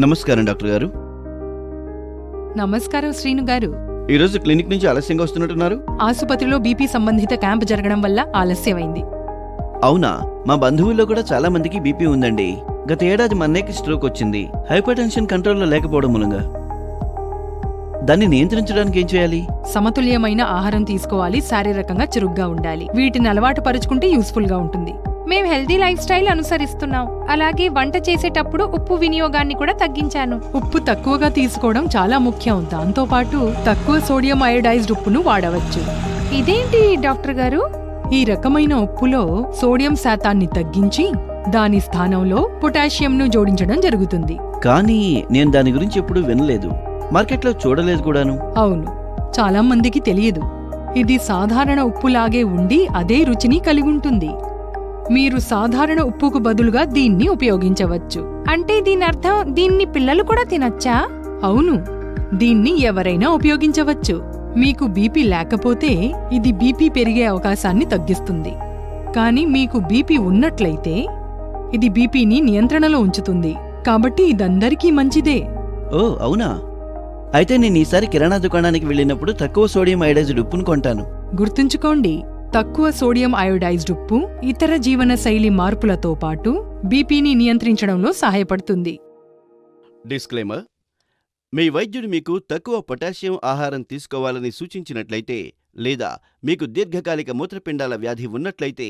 నమస్కారం డాక్టర్ గారు. నమస్కారం శ్రీను గారు. ఈరోజు క్లినిక్ నుంచి ఆలస్యంగా వస్తున్నట్టున్నారు. ఆసుపత్రిలో బీపీ సంబంధిత క్యాంప్ జరగడం వల్ల ఆలస్యమైంది. అవునా? మా బంధువుల్లో కూడా చాలా మందికి బీపీ ఉందండి. గత ఏడాది మా అన్నయ్యకి స్ట్రోక్ వచ్చింది. హైపర్ టెన్షన్ కంట్రోల్లో లేకపోవడం మూలంగా. దాన్ని నియంత్రించడానికి ఏం చేయాలి? సమతుల్యమైన ఆహారం తీసుకోవాలి, శారీరకంగా చురుగ్గా ఉండాలి. వీటిని అలవాటు పరుచుకుంటే యూస్ఫుల్ గా ఉంటుంది. మేం హెల్దీ లైఫ్ స్టైల్ అనుసరిస్తున్నాం. అలాగే వంట చేసేటప్పుడు ఉప్పు వినియోగాన్ని కూడా తగ్గించాను. ఉప్పు తక్కువగా తీసుకోవడం చాలా ముఖ్యం. దాంతో పాటు తక్కువ సోడియం అయోడైజ్డ్ ఉప్పును వాడవచ్చు. ఇదేంటి డాక్టర్ గారు? ఈ రకమైన ఉప్పులో సోడియం శాతాన్ని తగ్గించి దాని స్థానంలో పొటాషియంను జోడించడం జరుగుతుంది. కానీ నేను దాని గురించి ఎప్పుడూ వినలేదు, మార్కెట్లో చూడలేదు కూడాను. అవును, చాలా మందికి తెలియదు. ఇది సాధారణ ఉప్పులాగే ఉండి అదే రుచిని కలిగుంటుంది. మీరు సాధారణ ఉప్పుకు బదులుగా దీన్ని ఉపయోగించవచ్చు. అంటే దీని అర్థం దీన్ని పిల్లలు కూడా తినచ్చా? అవును, దీన్ని ఎవరైనా ఉపయోగించవచ్చు. మీకు బీపీ లేకపోతే ఇది బీపీ పెరిగే అవకాశాన్ని తగ్గిస్తుంది. కానీ మీకు బీపీ ఉన్నట్లయితే ఇది బీపీని నియంత్రణలో ఉంచుతుంది. కాబట్టి ఇదందరికీ మంచిదే. ఓ అవునా? అయితే నేను ఈసారి కిరాణా దుకాణానికి వెళ్ళినప్పుడు తక్కువ సోడియం అయోడైజ్డ్ ఉప్పును కొంటాను. గుర్తుంచుకోండి, తక్కువ సోడియం అయోడైజ్డ్ ఉప్పు ఇతర జీవనశైలి మార్పులతో పాటు బీపీని నియంత్రించడంలో సహాయపడుతుంది. డిస్క్లైమర్: మీ వైద్యుడు మీకు తక్కువ పొటాషియం ఆహారం తీసుకోవాలని సూచించినట్లయితే, లేదా మీకు దీర్ఘకాలిక మూత్రపిండాల వ్యాధి ఉన్నట్లయితే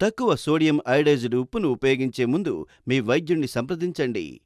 తక్కువ సోడియం అయోడైజ్డ్ ఉప్పును ఉపయోగించే ముందు మీ వైద్యుడిని సంప్రదించండి.